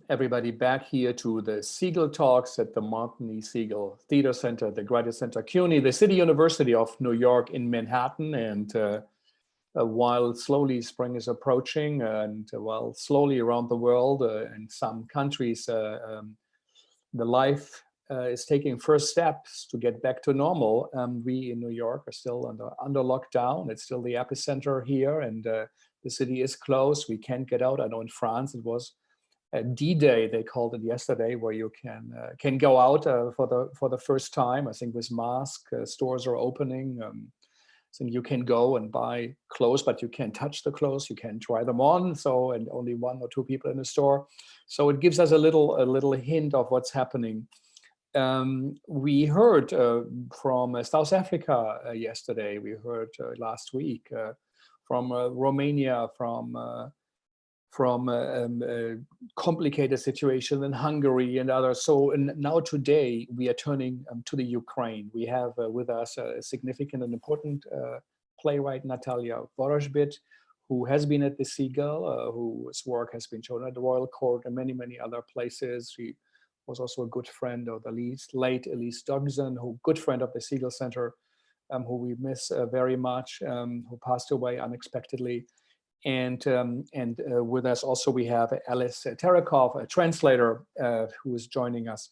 everybody back here to the Segal talks at the Martin Segal Theatre Center, the Graduate Center CUNY, the City University of New York in Manhattan. And while slowly spring is approaching, and while slowly around the world, in some countries, the life is taking first steps to get back to normal. We in New York are still under lockdown. It's still the epicenter here, and the city is closed. We can't get out. I know in France it was a D-Day, they called it yesterday, where you can go out for the first time. I think with masks, stores are opening. So you can go and buy clothes, but you can't touch the clothes. You can't try them on. So, and only 1 or 2 people in the store. So it gives us a little hint of what's happening. We heard from South Africa yesterday. We heard last week from Romania, from a complicated situation in Hungary and others. So now today we are turning to the Ukraine. We have with us a significant and important playwright, Natalia Vorozhbyt, who has been at the Segal, whose work has been shown at the Royal Court and many, many other places. She was also a good friend of the late Elise Dugson, who good friend of the Segal Center, who we miss very much, who passed away unexpectedly. And with us also we have Alice Terekov, a translator who is joining us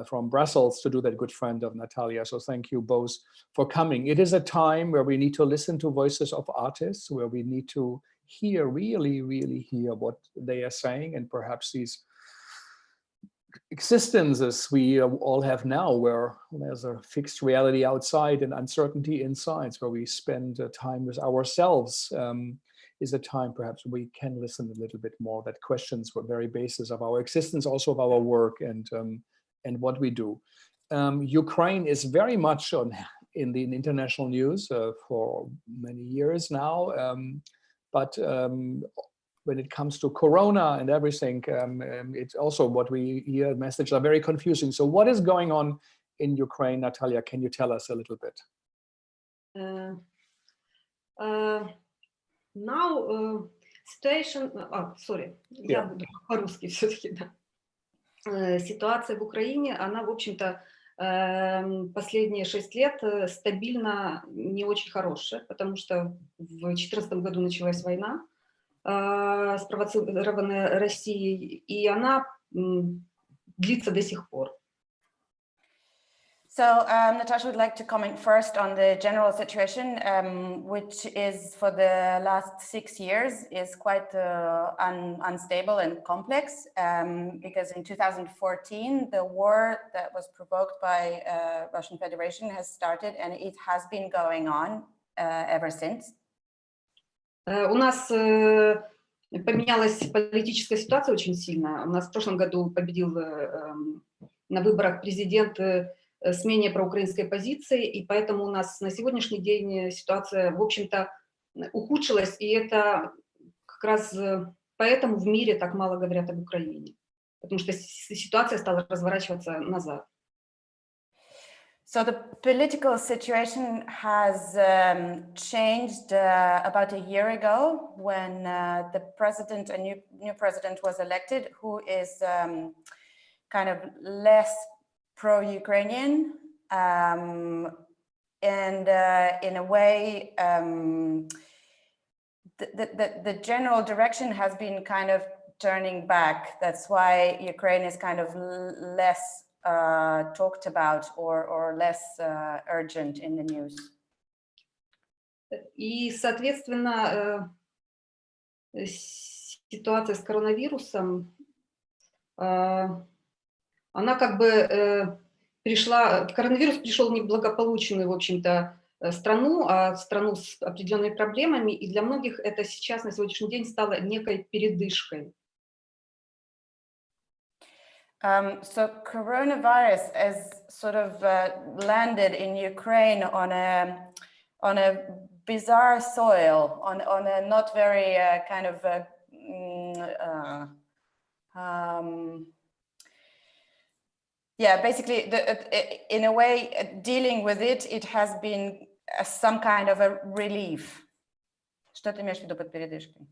from Brussels to do that, good friend of Natalia. So thank you both for coming. It is a time where we need to listen to voices of artists, where we need to hear, really, really hear what they are saying, and perhaps these existences we all have now, where there's a fixed reality outside and uncertainty inside, where we spend time with ourselves, is a time perhaps we can listen a little bit more, that questions the very basis of our existence, also of our work and what we do. Ukraine is very much in the international news for many years now, but when it comes to Corona and everything, it's also what we hear, messages are very confusing. So what is going on in Ukraine, Natalia? Can you tell us a little bit? Now, situation, я буду по-русски все-таки, да. Ситуация в Украине, она, в общем-то, последние 6 лет стабильно не очень хорошая, потому что в 2014 году началась война, спровоцированная Россией, и она длится до сих пор. So Natasha would like to comment first on the general situation, which is for the last 6 years is quite unstable and complex, because in 2014 the war that was provoked by Russian Federation has started, and it has been going on ever since. У нас поменялась политическая ситуация очень сильно. У нас в прошлом году победил на выборах президент с менее проукраинской позицией, и поэтому у нас на сегодняшний день ситуация, в общем-то, ухудшилась, и это как раз поэтому в мире так мало говорят об Украине, потому что ситуация стала разворачиваться назад. So the political situation has changed about a year ago when the president, a new president was elected, who is kind of less pro-Ukrainian, and in a way the general direction has been kind of turning back. That's why Ukraine is kind of less talked about or less urgent in the news. И, соответственно, ситуация с коронавирусом, она как бы коронавирус пришел в неблагополучную, в общем-то, страну, а страну с определенными проблемами, и для многих это сейчас, на сегодняшний день, стало некой передышкой. So coronavirus has sort of landed in Ukraine on a bizarre soil, on a not very kind of yeah, basically in a way dealing with it, it has been some kind of a relief. Что ты имеешь в виду под передышкой?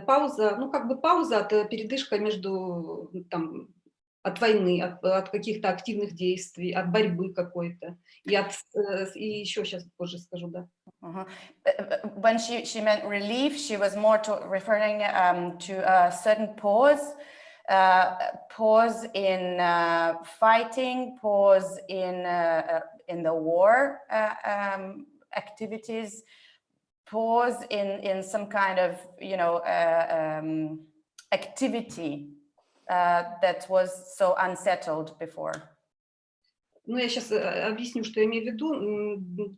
Пауза, ну как бы пауза, это передышка между там от войны, от каких-то активных действий, от борьбы какой-то. И еще сейчас позже скажу, да. When she meant relief, she was more referring to a certain pause, pause in fighting, pause in the war activities, pause in some kind of, you know, activity that was so unsettled before. Ну, я сейчас объясню, что я имею в виду.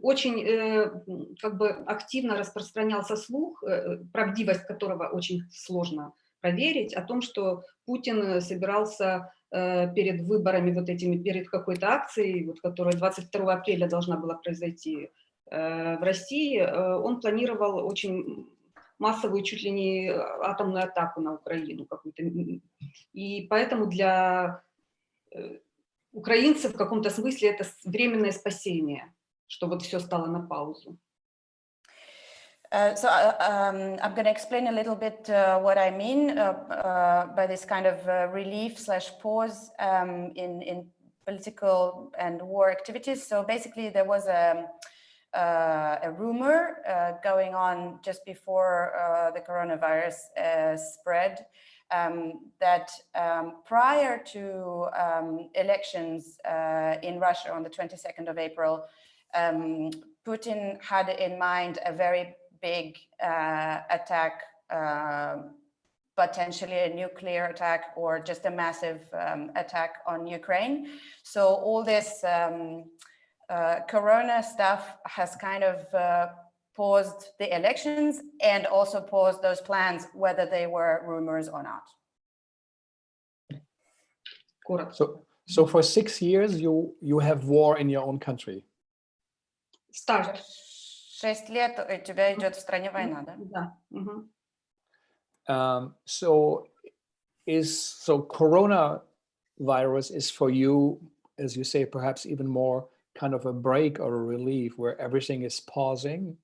Очень как бы активно распространялся слух, правдивость которого очень сложно проверить, о том, что Путин собирался перед выборами вот этими, перед какой-то акцией, вот, которая 22 апреля должна была произойти в России, он планировал очень массовую, чуть ли не атомную атаку на Украину какую-то. И поэтому для украинцев в каком-то смысле это временное спасение, что вот все стало на паузу. So I'm going to explain a little bit what I mean by this kind of relief/pause in political and war activities. So basically there was a rumor going on just before the coronavirus spread that prior to elections in Russia on the 22nd of April, Putin had in mind a very big attack, potentially a nuclear attack or just a massive attack on Ukraine. So all this Corona stuff has kind of paused the elections and also paused those plans, whether they were rumors or not. So for 6 years, you have war in your own country. Start. 6 лет у тебя идет в стране война, да? Да. So coronavirus is for you, as you say, perhaps even more kind of a break or a relief where everything is pausing,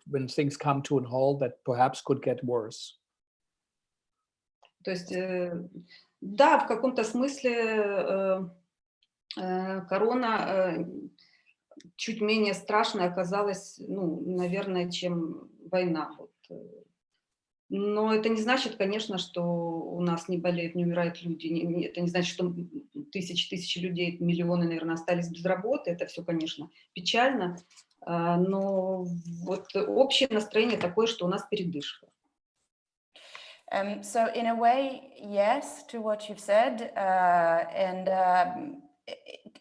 when things come to a halt that perhaps could get worse. То есть, да, в каком-то смысле корона чуть менее страшной оказалась, ну, наверное, чем война. Вот. Но это не значит, конечно, что у нас не болеют, не умирают люди. Это не значит, что тысячи людей, миллионы, наверное, остались без работы. Это все, конечно, печально. Но вот общее настроение такое, что у нас передышка. So in a way, yes, to what you've said, and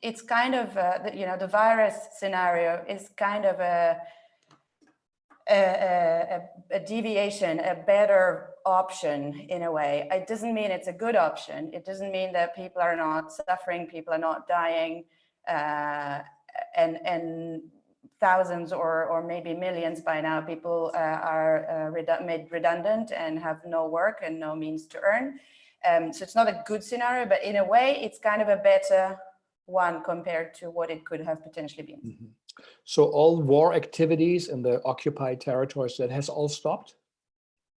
it's kind of, you know, the virus scenario is kind of a deviation, a better option in a way. It doesn't mean it's a good option. It doesn't mean that people are not suffering, people are not dying, and thousands or maybe millions by now, people are made redundant and have no work and no means to earn. So it's not a good scenario, but in a way, it's kind of a better one compared to what it could have potentially been. Mm-hmm. So all war activities in the occupied territories, that has all stopped?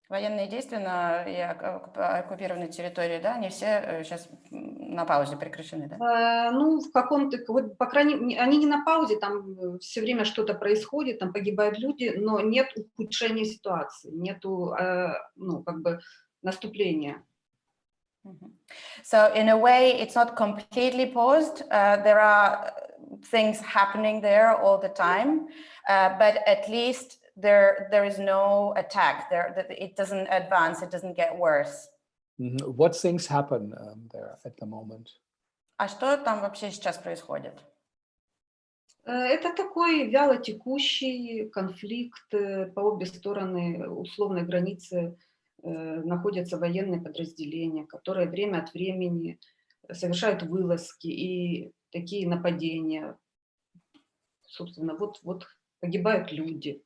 Военные действия на оккупированной территории, да, они все сейчас на паузе прекращены, да? Ну, в каком-то, вот, по крайней мере, они не на паузе, там все время что-то происходит, там погибают люди, но нет ухудшения ситуации, нету, ну, как бы наступления. So in a way, it's not completely paused. There are things happening there all the time, but at least there is no attack. It doesn't advance. It doesn't get worse. Mm-hmm. What things happen there at the moment? А что там вообще сейчас происходит? Это такой вяло текущий конфликт. По обе стороны условной границы находятся военные подразделения, которые время от времени совершают вылазки и такие нападения. Собственно, вот погибают люди.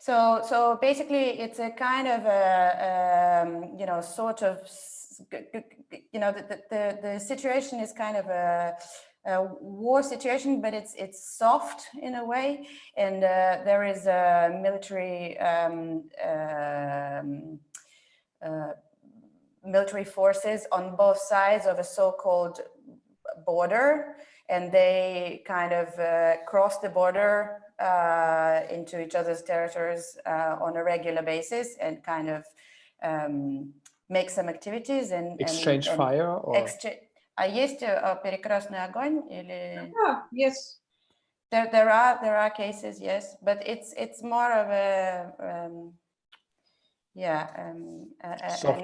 So basically, it's a kind of a you know, sort of, you know, the situation is kind of war situation, but it's soft in a way, and there is a military military forces on both sides of a so-called border, and they kind of cross the border into each other's territories on a regular basis and kind of make some activities and exchange fire or А есть перекрестный огонь или? Yes. There are cases, yes, but it's more of a an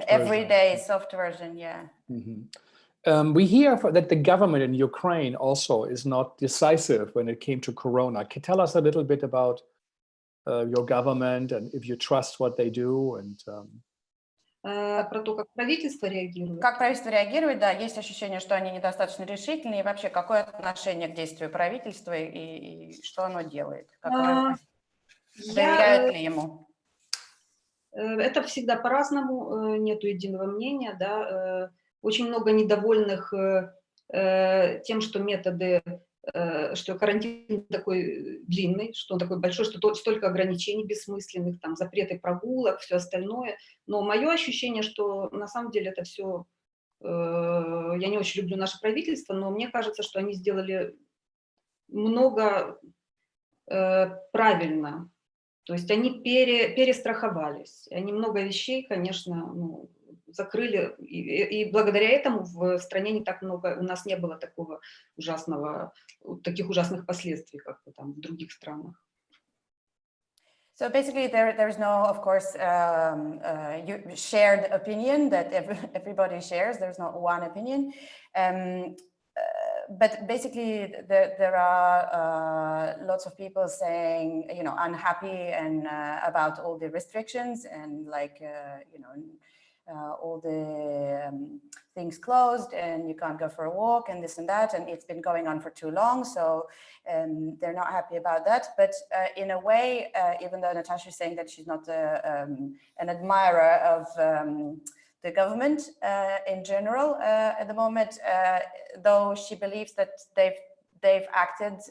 everyday soft version, yeah. Mm-hmm. We hear that the government in Ukraine also is not decisive when it came to Corona. Can you tell us a little bit about your government and if you trust what they do? And Про то, как правительство реагирует. Как правительство реагирует, да, есть ощущение, что они недостаточно решительны, и вообще какое отношение к действию правительства и что оно делает? Доверяют ли ему? Это всегда по-разному, нету единого мнения, да. Очень много недовольных тем, что методы, что карантин такой длинный, что он такой большой, что столько ограничений бессмысленных, там, запреты прогулок, все остальное. Но мое ощущение, что на самом деле это все... Я не очень люблю наше правительство, но мне кажется, что они сделали много правильно. То есть они перестраховались. Они много вещей, конечно, закрыли. И благодаря этому в стране не так много, у нас не было таких ужасных последствий, как там в других странах. So basically, there's no, of course, shared opinion that everybody shares. There's not one opinion. But basically, there are lots of people saying, you know, unhappy and about all the restrictions and like, you know, all the things closed and you can't go for a walk and this and that, and it's been going on for too long, so they're not happy about that. But in a way, even though Natasha is saying that she's not an admirer of the government in general at the moment, though she believes that they've acted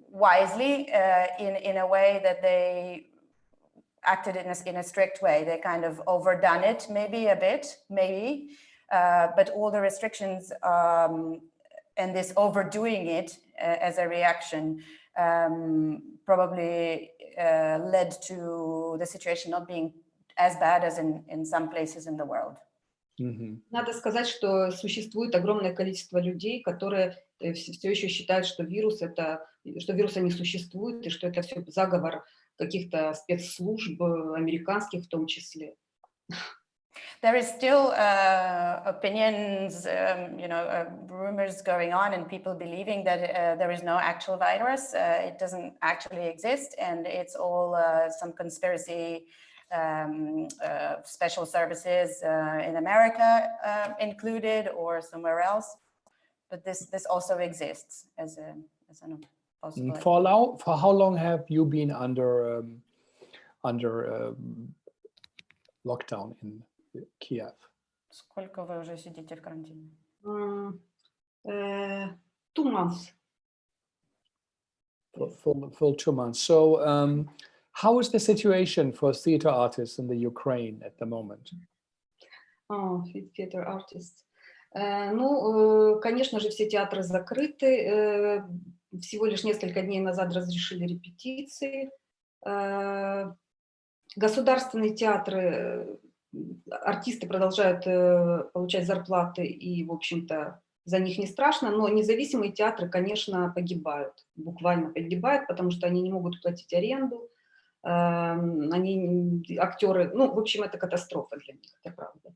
wisely in a way that they acted in a strict way. They kind of overdone it, maybe a bit, but all the restrictions and this overdoing it as a reaction probably led to the situation not being as bad as in some places in the world. Надо сказать, что существует огромное количество людей, которые все еще считают, что вируса не существует, и что это все заговор каких-то спецслужб, американских в том числе. There is still opinions, you know, rumors going on and people believing that there is no actual virus. It doesn't actually exist, and it's all some conspiracy special services in America included or somewhere else. But this also exists as an possibility. For how long have you been under lockdown in Kiev? Сколько вы уже сидите в карантине? 2 months. Full 2 months. So how is the situation for theater artists in the Ukraine at the moment? Theater artists. Ну, конечно же, все театры закрыты. Всего лишь несколько дней назад разрешили репетиции. Государственные театры, артисты продолжают получать зарплаты, и, в общем-то, за них не страшно, но независимые театры, конечно, погибают, буквально погибают, потому что они не могут платить аренду, актеры, ну, в общем, это катастрофа для них, это правда.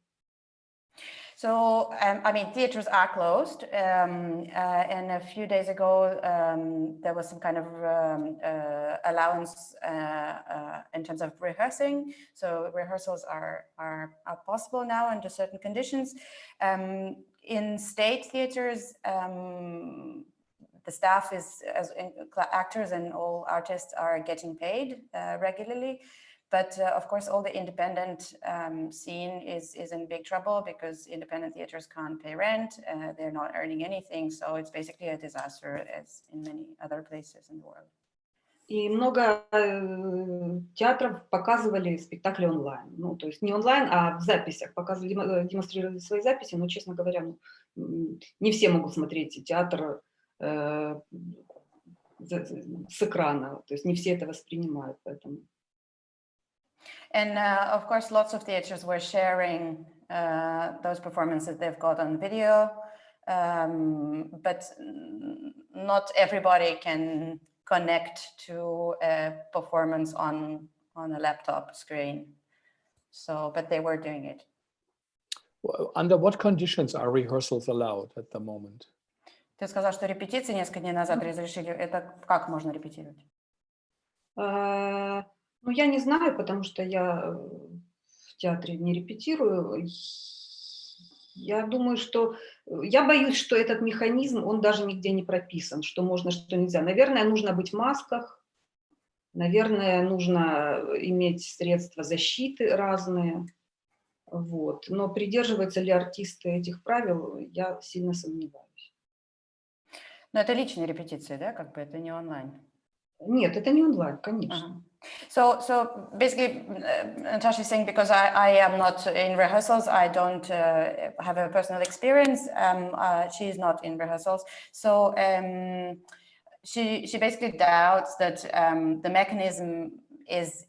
So, I mean, theaters are closed, and a few days ago, there was some kind of allowance in terms of rehearsing. So rehearsals are possible now under certain conditions. In state theaters, the staff is, actors and all artists are getting paid regularly. But of course, all the independent scene is in big trouble because independent theaters can't pay rent. They're not earning anything. So it's basically a disaster, as in many other places in the world. И много театров показывали спектакли онлайн. Ну, то есть не онлайн, а в записях. Показывали, демонстрировали свои записи, но, честно говоря, не все могут смотреть театр с экрана. То есть не все это воспринимают, поэтому. And of course, lots of theaters were sharing those performances they've got on video, but not everybody can connect to a performance on a laptop screen. So, but they were doing it. Well, under what conditions are rehearsals allowed at the moment? Ты сказал, что репетиции несколько дней назад разрешили. Это как можно репетировать? Ну, я не знаю, потому что я в театре не репетирую. Я думаю, что... Я боюсь, что этот механизм, он даже нигде не прописан, что можно, что нельзя. Наверное, нужно быть в масках, наверное, нужно иметь средства защиты разные. Вот. Но придерживаются ли артисты этих правил, я сильно сомневаюсь. Но это личные репетиции, да? Как бы это не онлайн. Нет, это не онлайн, конечно. So basically, Natasha is saying, because I am not in rehearsals, I don't have a personal experience. She is not in rehearsals, so she basically doubts that the mechanism is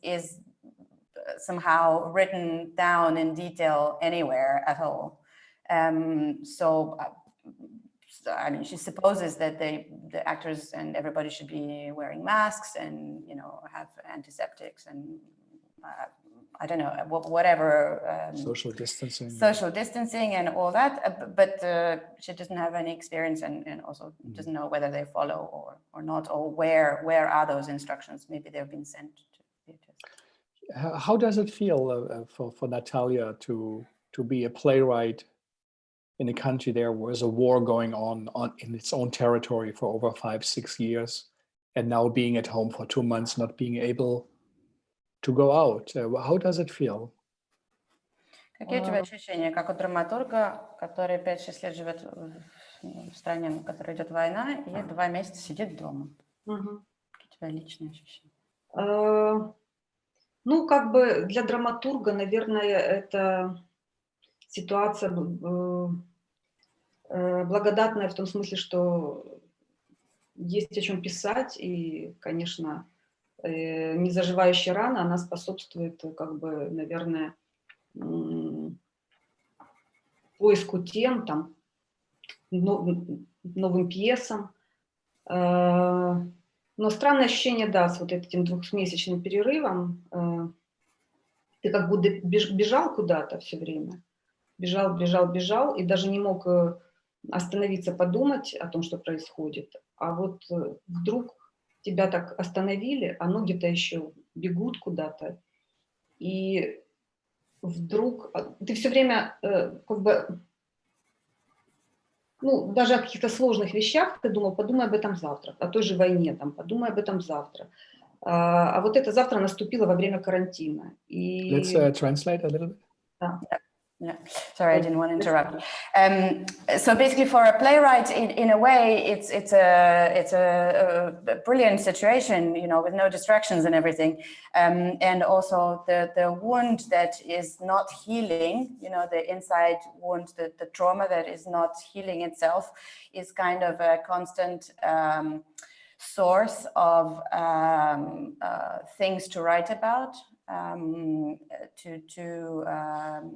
somehow written down in detail anywhere at all. So I mean, she supposes that the actors and everybody should be wearing masks and, you know, have antiseptics and I don't know, whatever. Social distancing. Social distancing and all that. But she doesn't have any experience and also doesn't know whether they follow or not, or where are those instructions? Maybe they've been sent to theaters. How does it feel for Natalia to be a playwright in a country there was a war going on in its own territory for over 5-6 years, and now being at home for 2 months, not being able to go out? How does it feel? Какие у тебя ощущения, как у драматурга, который 5-6 лет живет в стране, в которой идет война, и 2 месяца сидит дома? Какие у тебя личные ощущения? Ну, как бы для драматурга, наверное, это ситуация благодатная в том смысле, что есть о чем писать, и, конечно, незаживающая рана, она способствует, как бы, наверное, поиску тем, там, новым пьесам. Но странное ощущение, да, с вот этим 2-месячным перерывом. Ты как будто бежал куда-то все время. Бежал, и даже не мог остановиться, подумать о том, что происходит. А вот вдруг тебя так остановили, а ноги-то еще бегут куда-то. И вдруг ты все время как бы, ну, даже о каких-то сложных вещах ты думал, подумай об этом завтра, о той же войне, там, подумай об этом завтра. А вот это завтра наступило во время карантина. И... Let's translate a little bit. Да. Yeah, sorry, I didn't want to interrupt. So basically, for a playwright, in a way, it's a brilliant situation, you know, with no distractions and everything, and also the wound that is not healing, you know, the inside wound, the trauma that is not healing itself, is kind of a constant source of things to write about. To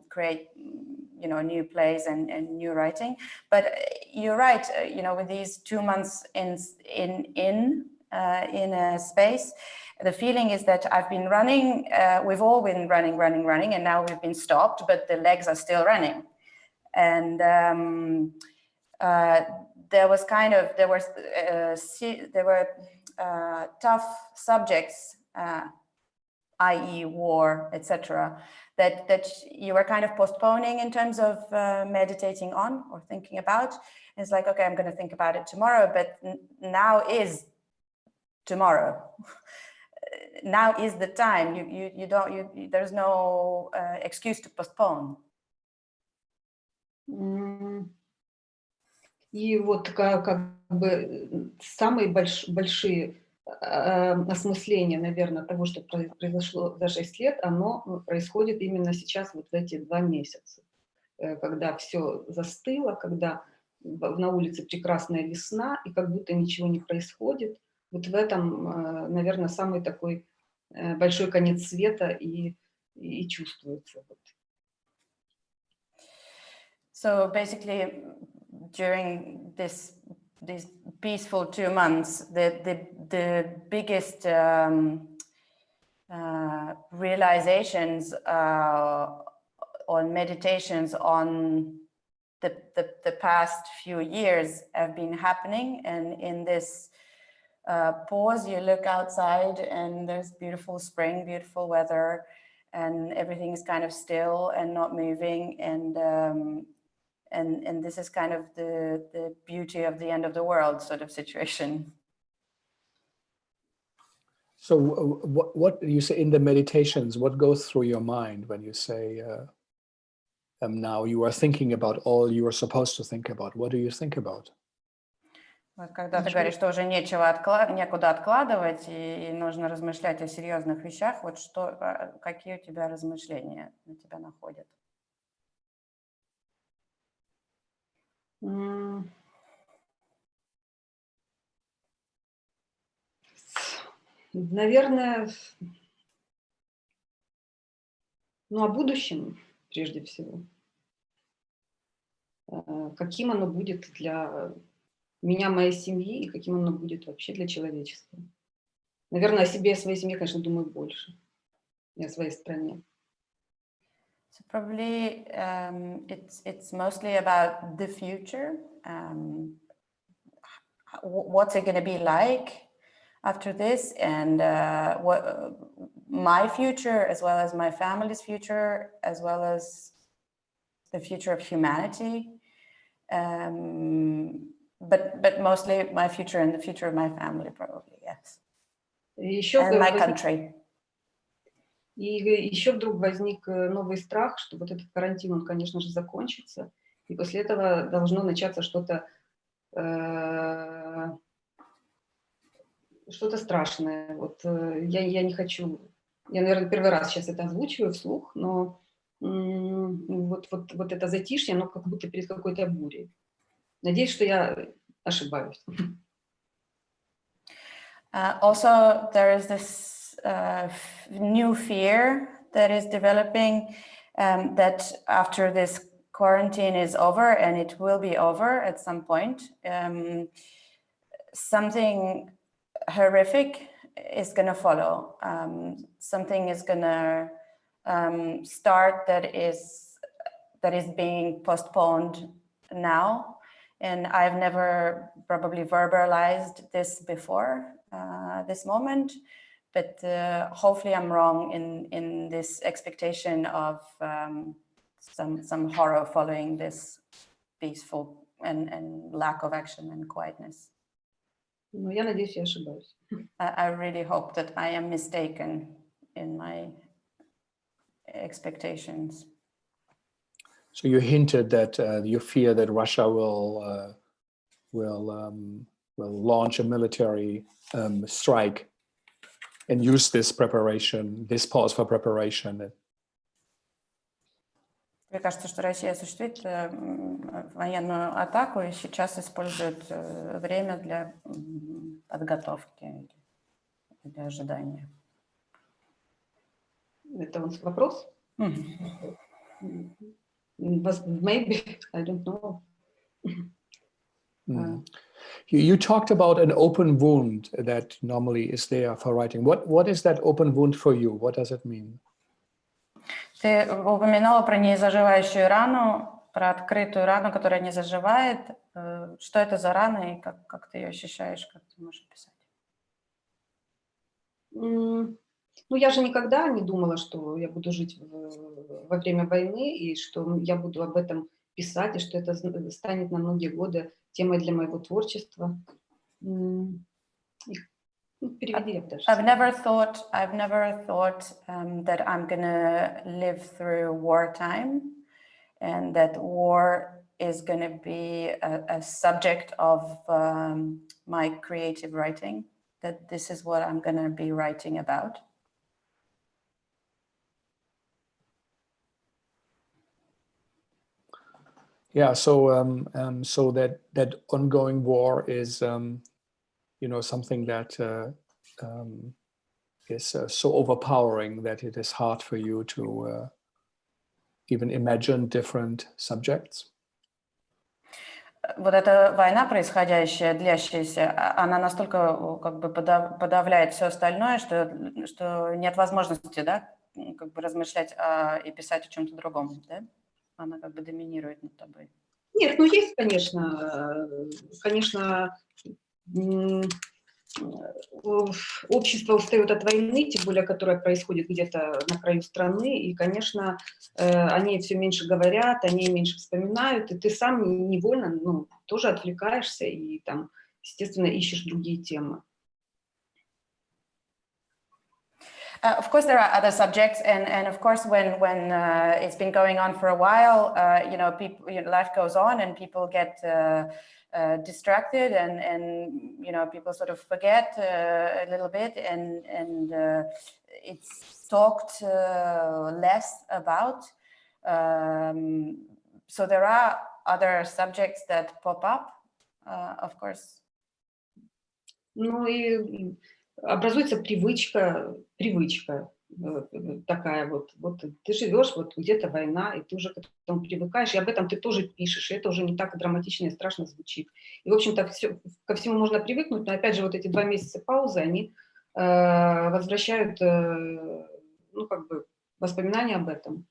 create, you know, new plays and new writing. But you're right, you know, with these 2 months in a space, the feeling is that I've been running, we've all been running, and now we've been stopped, but the legs are still running. And there were tough subjects, i.e. war, etc., that you were kind of postponing in terms of meditating on or thinking about. It's like, okay, I'm going to think about it tomorrow, but now is tomorrow. now is the time. There's no excuse to postpone. И вот как бы самые большие осмысления, наверное, того, что произошло за 6 лет, оно происходит именно сейчас, вот в эти 2 месяца, когда все застыло, когда на улице прекрасная весна, и как будто ничего не происходит. Вот в этом, наверное, самый такой большой конец света и чувствуется. So basically, during these peaceful 2 months, the biggest realizations or meditations on the past few years have been happening, and in this pause, you look outside and there's beautiful spring, beautiful weather, and everything is kind of still and not moving, and this is kind of the beauty of the end of the world sort of situation. So what you say in the meditations, what goes through your mind when you say now you are thinking about all you are supposed to think about? What do you think about? Вот когда ты говоришь, что уже некуда откладывать и нужно размышлять о серьезных вещах, вот какие у тебя размышления на тебя находят? Наверное, о будущем прежде всего. Каким оно будет для меня, моей семьи, и каким оно будет вообще для человечества. Наверное, о себе и о своей семье, конечно, думаю больше. И о своей стране. So probably it's mostly about the future. What's it going to be like after this, and what my future, as well as my family's future, as well as the future of humanity. But mostly my future and the future of my family, probably, yes. And my country. И еще вдруг возник новый страх, что вот этот карантин, он, конечно же, закончится, и после этого должно начаться что-то страшное. Вот я не хочу, я, наверное, первый раз сейчас это озвучиваю вслух, но вот это затишье, оно как будто перед какой-то бурей. Надеюсь, что я ошибаюсь. Also, there is this new fear that is developing, that after this quarantine is over, and it will be over at some point, something horrific is going to follow. Something is going to start that is being postponed now. And I've never probably verbalized this before this moment, but hopefully I'm wrong in this expectation of some horror following this peaceful and lack of action and quietness. Но я надеюсь, я ошибаюсь. I really hope that I am mistaken in my expectations. So you hinted that you fear that Russia will launch a military strike and use this pause for preparation. Мне кажется, что Россия осуществит военную атаку и сейчас использует время для подготовки, для ожидания. Это вопрос? Maybe, I don't know. You talked about an open wound that normally is there for writing. What is that open wound for you? What does it mean? Ты упоминала про незаживающую рану, про открытую рану, которая не заживает. Что это за рана и как ты ее ощущаешь, как ты можешь описать? Я же никогда не думала, что я буду жить во время войны, и что я буду об этом писать, и что это станет на многие годы темой для моего творчества. Переведи даже. I've never thought that I'm gonna live through wartime, and that war is gonna be a subject of my creative writing. That this is what I'm gonna be writing about. Yeah, so so that ongoing war is something that is so overpowering that it is hard for you to even imagine different subjects. Вот эта война, происходящая, длящаяся, она настолько как бы подавляет все остальное, что нет возможности, да, как бы размышлять и писать о чем-то другом, да? Она как бы доминирует над тобой. Нет, ну есть, конечно, общество устает от войны, тем более, которая происходит где-то на краю страны, и, конечно, они все меньше говорят, они меньше вспоминают, и ты сам невольно, тоже отвлекаешься и там, естественно, ищешь другие темы. Of course, there are other subjects, and of course, when it's been going on for a while, life goes on, and people get distracted, and people sort of forget a little bit, and it's talked less about. So there are other subjects that pop up, of course. Ну и образуется привычка такая вот ты живешь, вот где-то война, и ты уже к этому привыкаешь, и об этом ты тоже пишешь, и это уже не так драматично и страшно звучит. И, в общем-то, ко всему можно привыкнуть, но, опять же, вот эти 2 месяца паузы, они возвращают, воспоминания об этом,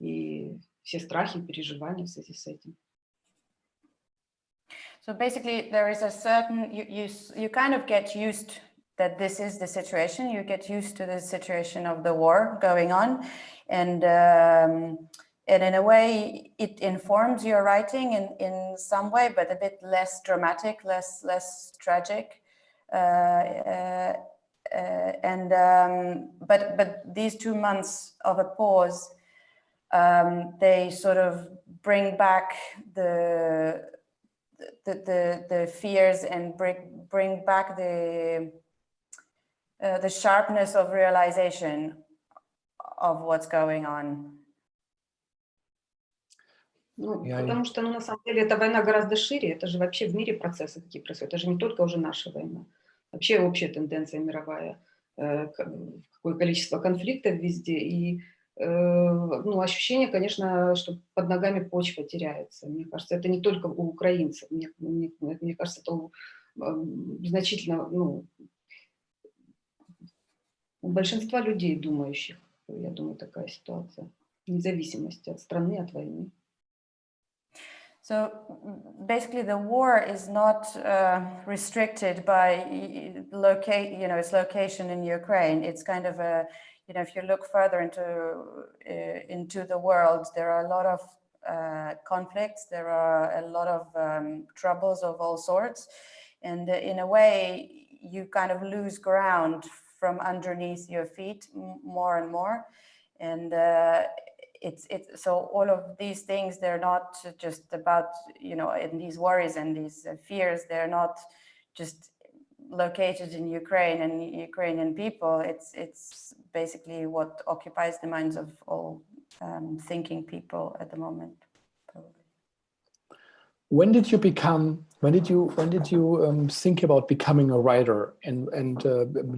и все страхи, переживания в связи с этим. So basically, there is a certain, you kind of get used that this is the situation. You get used to the situation of the war going on, and in a way, it informs your writing in some way, but a bit less dramatic, less tragic. But these 2 months of a pause, they sort of bring back the fears and bring back the sharpness of realization of what's going on. Потому что, на самом деле, эта война гораздо шире, это же вообще в мире процессы такие происходят, это же не только уже наша война, вообще общая тенденция мировая, какое количество конфликтов везде, и ощущение, конечно, что под ногами почва теряется. Мне кажется, это не только у украинцев, мне кажется, это значительно, у большинства людей, думающих, я думаю, такая ситуация, вне зависимости от страны, от войны. So basically, the war is not restricted by its location in Ukraine. It's kind of if you look further into the world, there are a lot of conflicts. There are a lot of troubles of all sorts, and in a way, you kind of lose ground from underneath your feet more and more, and so all of these things, they're not just about in these worries and these fears, they're not just located in Ukraine and Ukrainian people. It's basically what occupies the minds of all thinking people at the moment, probably. When did you think about becoming a writer, and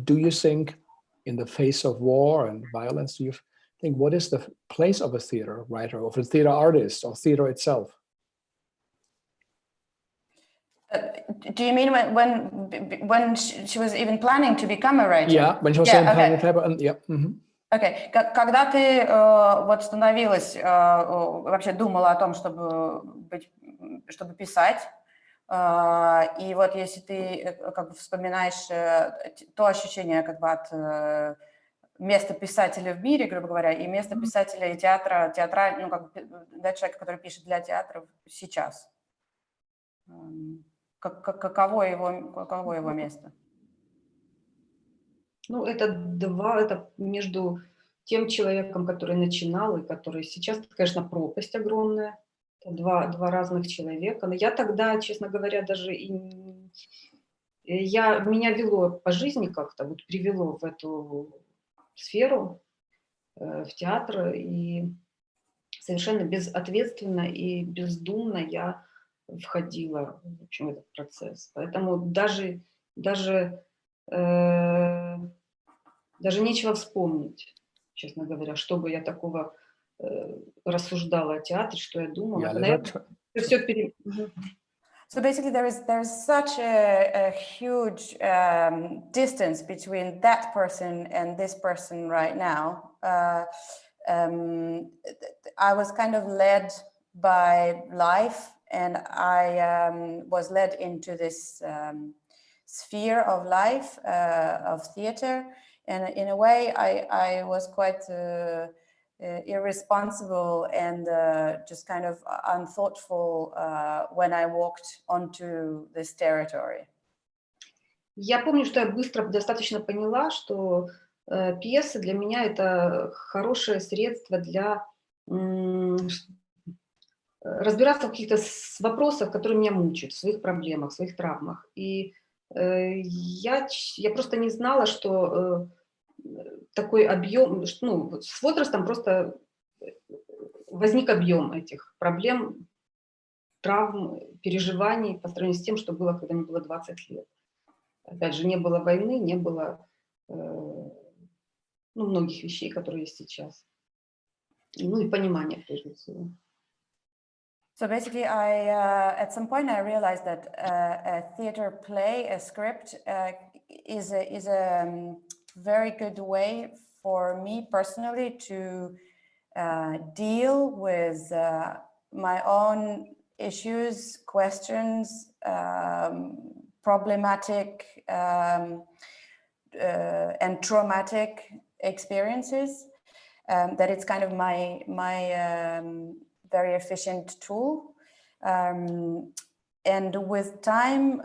do you think, in the face of war and violence, do you think what is the place of a theater writer, of a theater artist, or theater itself? Do you mean when she was even planning to become a writer? Yeah, when she was planning to have Okay. Когда ты вот становилась, вообще думала о том, чтобы писать, и вот если ты как бы вспоминаешь то ощущение как бы от место писателя в мире, грубо говоря, и место писателя и театра, человека, который пишет для театра сейчас. Каково его место? Ну, это между тем человеком, который начинал и который сейчас, конечно, пропасть огромная. Это два разных человека. Но я тогда, честно говоря, даже меня вело по жизни как-то, вот привело в эту сферу, в театр, и совершенно безответственно и бездумно я входила, в общем, в этот процесс. Поэтому даже нечего вспомнить, честно говоря, что бы я такого рассуждала о театре, что я думала. Yeah, Это, наверное, все So basically, there's such a huge distance between that person and this person right now. I was kind of led by life, and I was led into this sphere of life, of theater. And in a way, I was quite irresponsible and just kind of unthoughtful when I walked onto this territory. Я помню, что я быстро достаточно поняла, что пьесы для меня это хорошее средство для разбираться в каких-то вопросах, которые меня мучают, в своих проблемах, в своих травмах. И я просто не знала, что такой объем, ну, с возрастом просто возник объем этих проблем, травм, переживаний по сравнению с тем, что было, когда мне было 20 лет. Опять же, не было войны, не было многих вещей, которые есть сейчас. Ну и понимания, прежде всего. So basically, at some point I realized that a theater play, a script, is a very good way for me personally to deal with my own issues, questions, problematic and traumatic experiences. That it's kind of my very efficient tool. And with time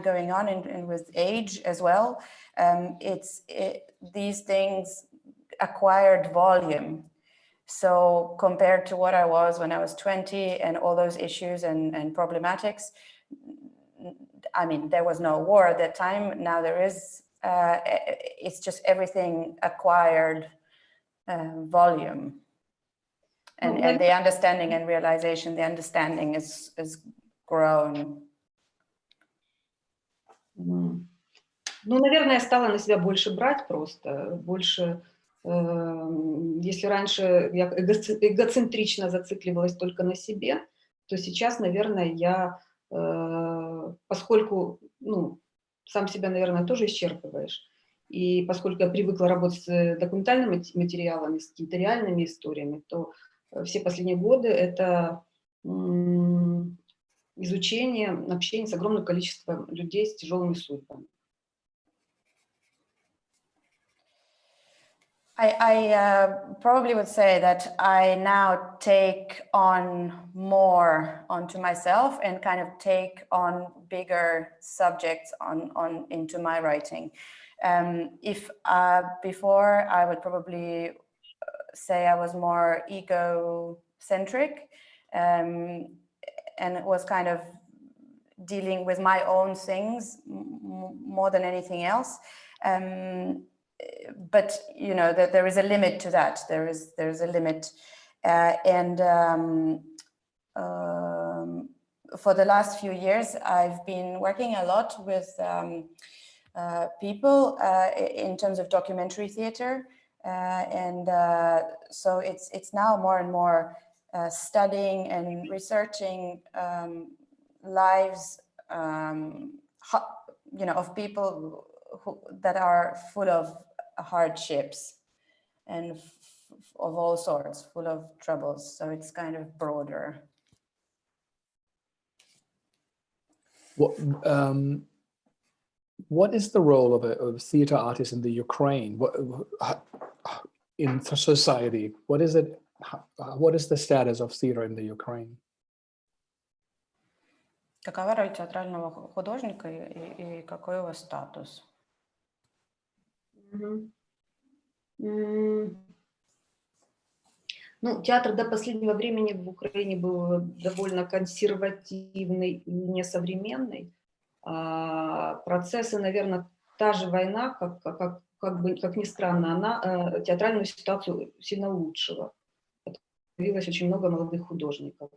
going on and with age as well, these things acquired volume. So compared to what I was when I was 20 and all those issues and problematics, I mean, there was no war at that time. Now there is, it's just everything acquired volume. And the understanding and realization, the understanding is grown. Ну, наверное, я стала на себя больше брать просто, больше, если раньше я эгоцентрично зацикливалась только на себе, то сейчас, наверное, я, поскольку, сам себя, наверное, тоже исчерпываешь, и поскольку я привыкла работать с документальными материалами, с какими-то реальными историями, то все последние годы это изучение, общение с огромным количеством людей с тяжелыми судьбами. I probably would say that I now take on more onto myself and kind of take on bigger subjects into my writing. If before I would probably say I was more egocentric and it was kind of dealing with my own things more than anything else. But you know that there is a limit to that. There's a limit, and for the last few years, I've been working a lot with people in terms of documentary theater, and so it's now more and more studying and researching lives, you know, of people that are full of hardships and of all sorts, full of troubles. So it's kind of broader. What is the role of a theater artist in the Ukraine? In society, what is it? What is the status of theater in the Ukraine? Какова роль театрального художника и какой его статус? Ну, театр до последнего времени в Украине был довольно консервативный и несовременный. Процессы, наверное, та же война, как ни странно, она театральную ситуацию сильно улучшила. Появилось очень много молодых художников.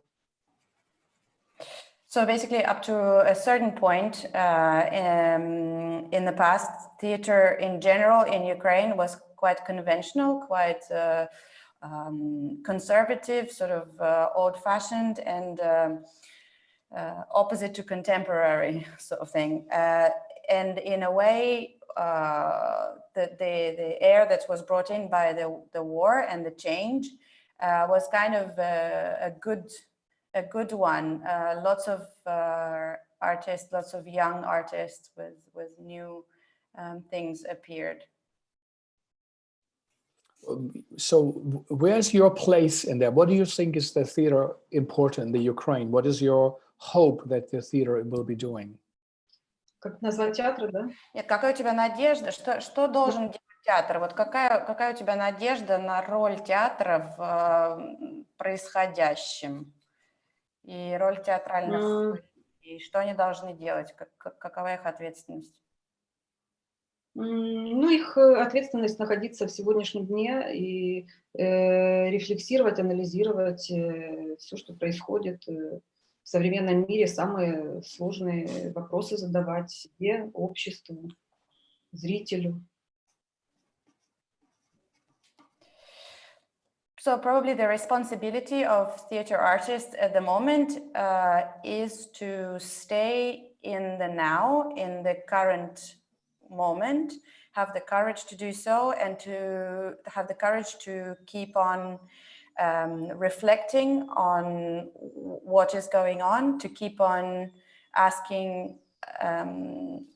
So basically, up to a certain point in the past, theater in general in Ukraine was quite conventional, quite conservative, sort of old-fashioned and opposite to contemporary sort of thing. And in a way, the air that was brought in by the war and the change was kind of a good one. Lots of artists, lots of young artists with new things appeared. So where's your place in that? What do you think is the theater important in the Ukraine? What is your hope that the theater will be doing? Как назвать театр, да? Нет, какая у тебя надежда? Что должен делать театр? Вот какая у тебя надежда на роль театра в происходящем? И роль театральных и что они должны делать? Какова их ответственность? Ну, их ответственность находиться в сегодняшнем дне и рефлексировать, анализировать все, что происходит в современном мире, самые сложные вопросы задавать себе, обществу, зрителю. So probably the responsibility of theater artists at the moment is to stay in the now, in the current moment, have the courage to do so, and to have the courage to keep on reflecting on what is going on, to keep on asking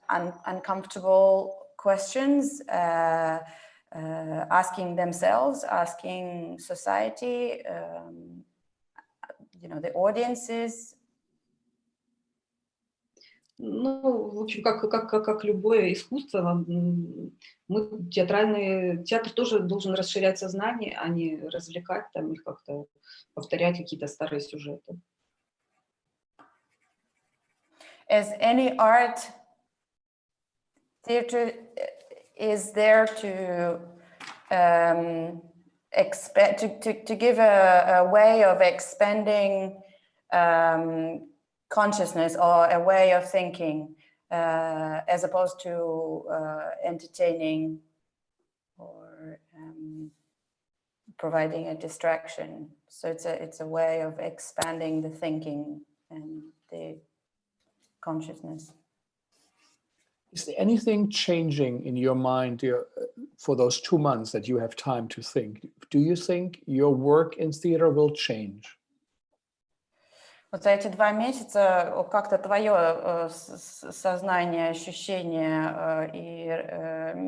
uncomfortable questions, asking themselves, asking society, the audiences. Ну, в общем, как любое искусство, театр тоже должен расширять сознание, а не развлекать там их как-то, повторять какие-то старые сюжеты. As any art, theater is there to to give a way of expanding consciousness or a way of thinking, as opposed to entertaining or providing a distraction. So it's a way of expanding the thinking and the consciousness. Is there anything changing in your mind for those 2 months that you have time to think? Do you think your work in theater will change? Вот за эти 2 месяца как-то твое сознание, ощущение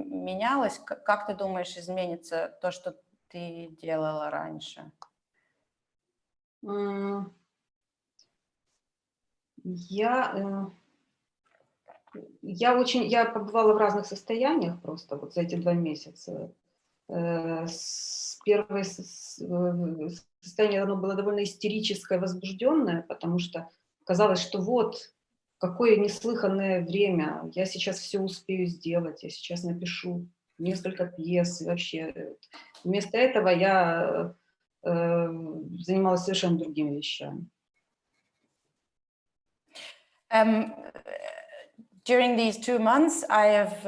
менялось? Как ты думаешь, изменится то, что ты делала раньше? Я побывала в разных состояниях просто вот за эти 2 месяца. Первое состояние, оно было довольно истерическое, возбужденное, потому что казалось, что вот какое неслыханное время, я сейчас все успею сделать, я сейчас напишу несколько пьес и вообще. Вместо этого я занималась совершенно другими вещами. During these 2 months, I have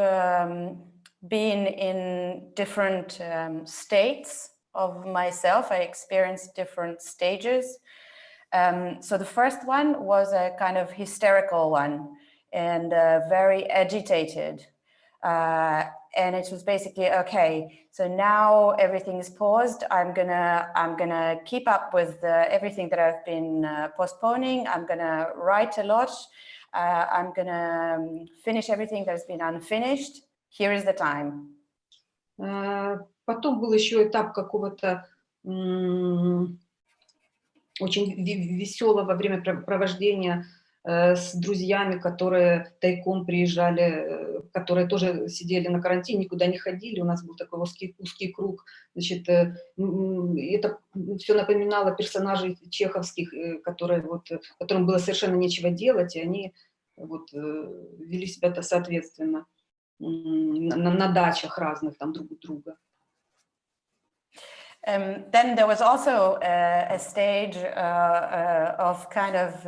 been in different states of myself. I experienced different stages. So the first one was a kind of hysterical one and very agitated. And it was basically, okay, so now everything is paused. I'm gonna keep up with everything that I've been postponing. I'm gonna write a lot. I'm gonna finish everything that's been unfinished. Here is the time. Потом был еще этап какого-то очень веселого времяпровождения с друзьями, которые тайком приезжали, которые тоже сидели на карантине, никуда не ходили. У нас был такой узкий круг. Значит, это все напоминало персонажей чеховских, которым было совершенно нечего делать, и они вели себя-то соответственно на дачах разных там друг у друга. Then there was also a stage of kind of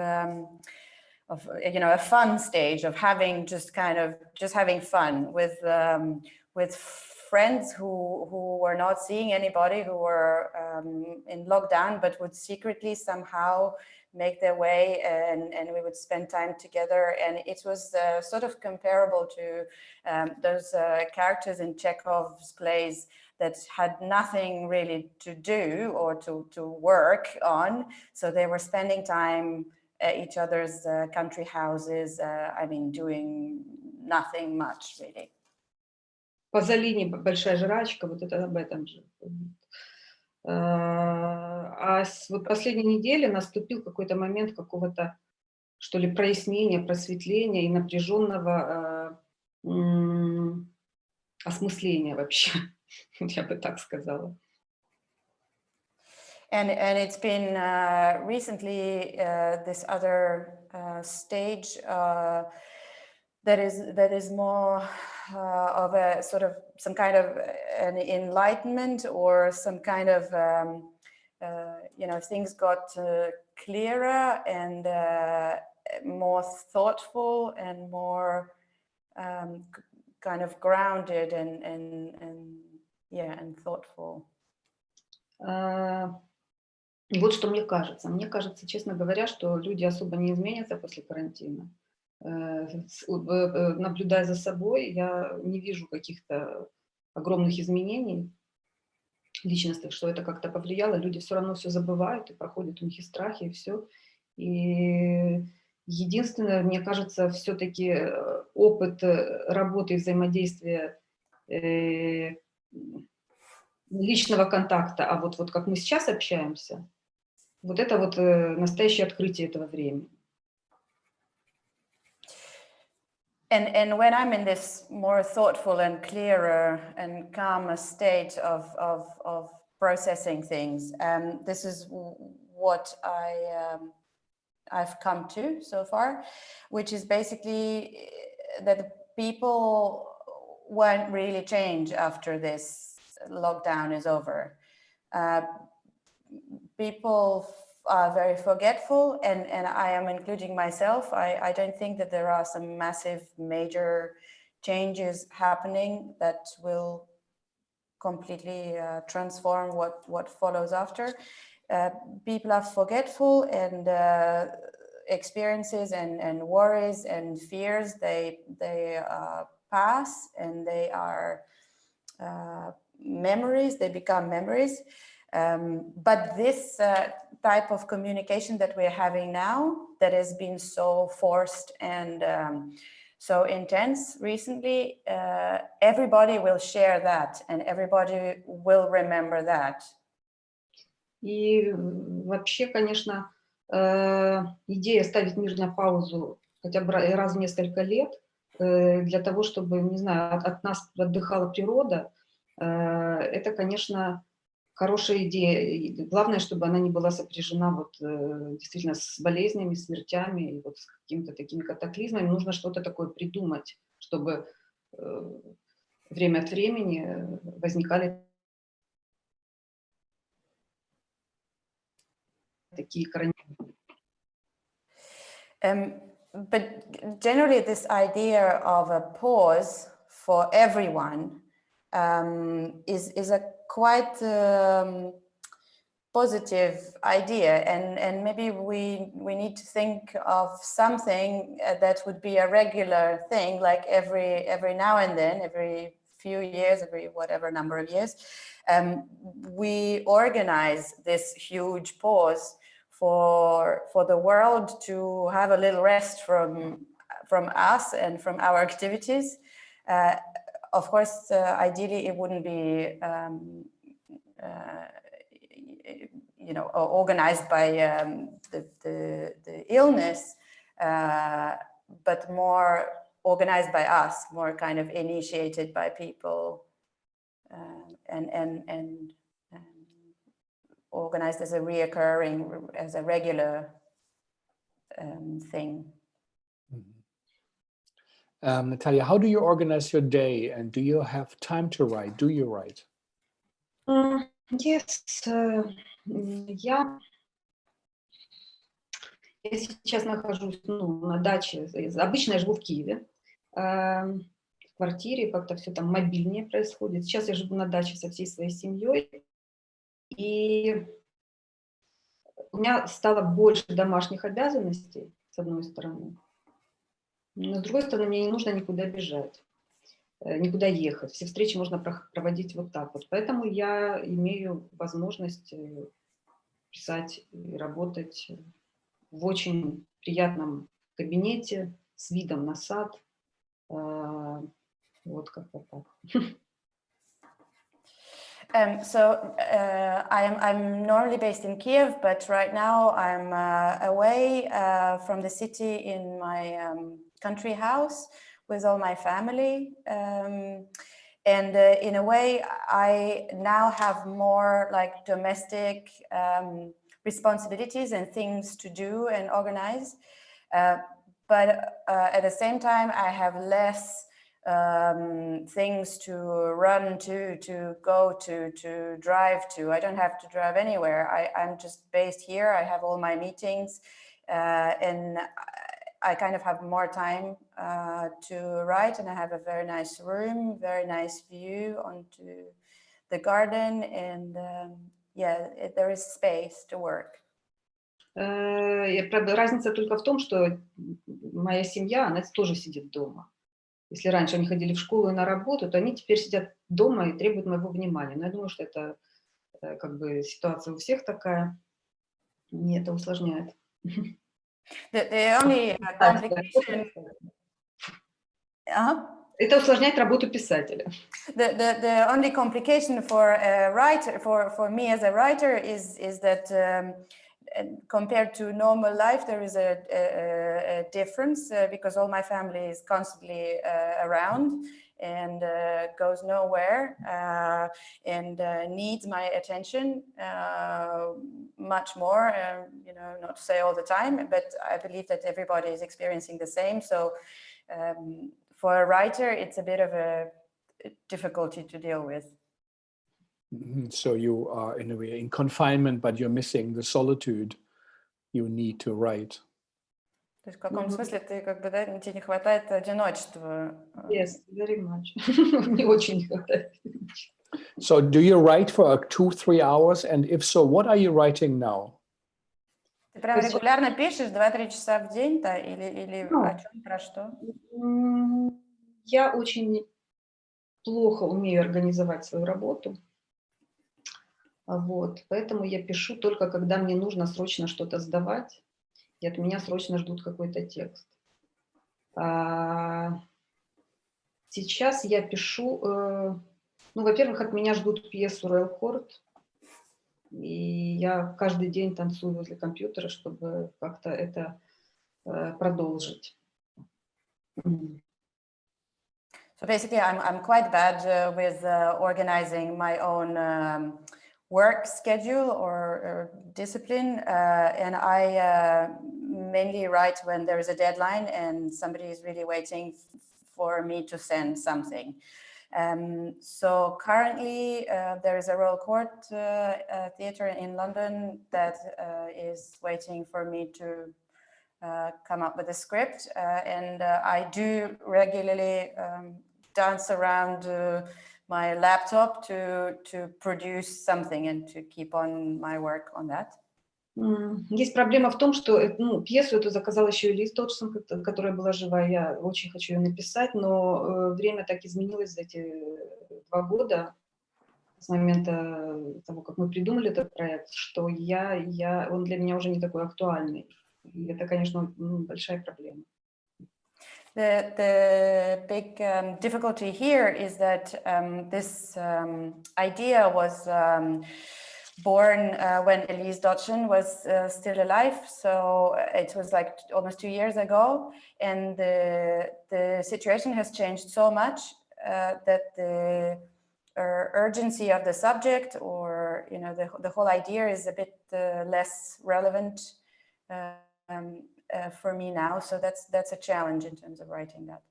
a fun stage of having just having fun with friends who were not seeing anybody, who were in lockdown, but would secretly somehow make their way, and we would spend time together. And it was sort of comparable to those characters in Chekhov's plays that had nothing really to do or to work on. So they were spending time at each other's country houses, doing nothing much really. Пазолини, большая жрачка, вот это об этом же. Вот последней неделе наступил какой-то момент какого-то, что ли, прояснения, просветления и напряженного осмысления вообще, я бы так сказала. And it's been recently this other stage that is more of a sort of some kind of an enlightenment, or some kind of things got clearer and more thoughtful and more kind of grounded and thoughtful. Вот что мне кажется. Мне кажется, честно говоря, что люди особо не изменятся после карантина. Наблюдая за собой, я не вижу каких-то огромных изменений личностных, что это как-то повлияло. Люди все равно все забывают, и проходят у них и страхи, и все. И единственное, мне кажется, все-таки опыт работы и взаимодействия личного контакта, а вот как мы сейчас общаемся, вот это вот настоящее открытие этого времени. And when I'm in this more thoughtful and clearer and calmer state of processing things, this is what I've come to so far, which is basically that people won't really change after this lockdown is over. People are very forgetful, and I am including myself. I don't think that there are some massive major changes happening that will completely transform what follows after. People are forgetful, and experiences and worries and fears, they pass, and they are memories, they become memories. But this type of communication that we're having now, that has been so forced and so intense recently, everybody will share that, and everybody will remember that. И вообще, конечно, идея ставить мир на паузу хотя бы раз в несколько лет, для того, чтобы, не знаю, от нас отдыхала природа, это, конечно, хорошая идея. Главное, чтобы она не была сопряжена действительно с болезнями, смертями и с какими-то такими катаклизмами. Нужно что-то такое придумать, чтобы время от времени возникали такие карантины. But generally, this idea of a pause for everyone is a quite positive idea, and maybe we need to think of something that would be a regular thing, like every now and then, every few years, every whatever number of years, we organize this huge pause for the world to have a little rest from us and from our activities. Of course, ideally, it wouldn't be organized by the illness, but more organized by us, more kind of initiated by people, and organized as a reoccurring, as a regular thing. Natalia, how do you organize your day, and do you have time to write? Do you write? Yes, я сейчас нахожусь на даче. Обычно я живу в Киеве, в квартире, как-то все там мобильнее происходит. Сейчас я живу на даче со всей своей семьей, и у меня стало больше домашних обязанностей, с одной стороны, но с другой стороны мне не нужно никуда бежать, никуда ехать. Все встречи можно проводить вот так вот. Поэтому я имею возможность писать и работать в очень приятном кабинете с видом на сад. Вот как-то так. I'm normally based in Kiev, but right now I'm away from the city in my country house with all my family. And in a way, I now have more like domestic responsibilities and things to do and organize. But at the same time, I have less things to run to go to drive to. I don't have to drive anywhere. I'm just based here. I have all my meetings, and I kind of have more time to write, and I have a very nice room, very nice view onto the garden, and there is space to work. Правда, разница только в том, что моя семья, она тоже сидит дома. Если раньше они ходили в школу и на работу, то они теперь сидят дома и требуют моего внимания. Но я думаю, что это как бы ситуация у всех такая, и это усложняет. The only complication... Это усложняет работу писателя. The only complication for a writer, for me as a writer, is that compared to normal life, there is a difference because all my family is constantly around and goes nowhere and needs my attention much more. Not to say all the time, but I believe that everybody is experiencing the same. So for a writer, it's a bit of a difficulty to deal with. So you are in a way in confinement, but you're missing the solitude you need to write. То есть в каком смысле ты как бы, да, тебе не хватает одиночества? Yes, very much. Мне очень не хватает. So do you write for 2-3 hours? And if so, what are you writing now? Ты прям регулярно пишешь 2-3 часа в день, да, или о чем, про что? Я очень плохо умею организовать свою работу. Вот, поэтому я пишу только когда мне нужно срочно что-то сдавать, и от меня срочно ждут какой-то текст. Сейчас я пишу, во-первых, от меня ждут пьесу Royal Court, и я каждый день танцую возле компьютера, чтобы как-то это продолжить. So basically, I'm quite bad with organizing my own work schedule or discipline, and I mainly write when there is a deadline and somebody is really waiting for me to send something. So currently there is a Royal Court Theatre in London that is waiting for me to come up with a script, and I do regularly dance around my laptop to produce something and to keep on my work on that. Есть проблема в том, что пьесу эту заказала еще Элис Тоджсон, которая была жива. Я очень хочу ее написать, но время так изменилось за эти 2 года с момента того, как мы придумали этот проект, что он для меня уже не такой актуальный. И это, конечно, большая проблема. The big difficulty here is that this idea was born when Elise Dodson was still alive. So it was like almost 2 years ago. And the situation has changed so much that the urgency of the subject, or the whole idea, is a bit less relevant for me now. So that's a challenge in terms of writing that.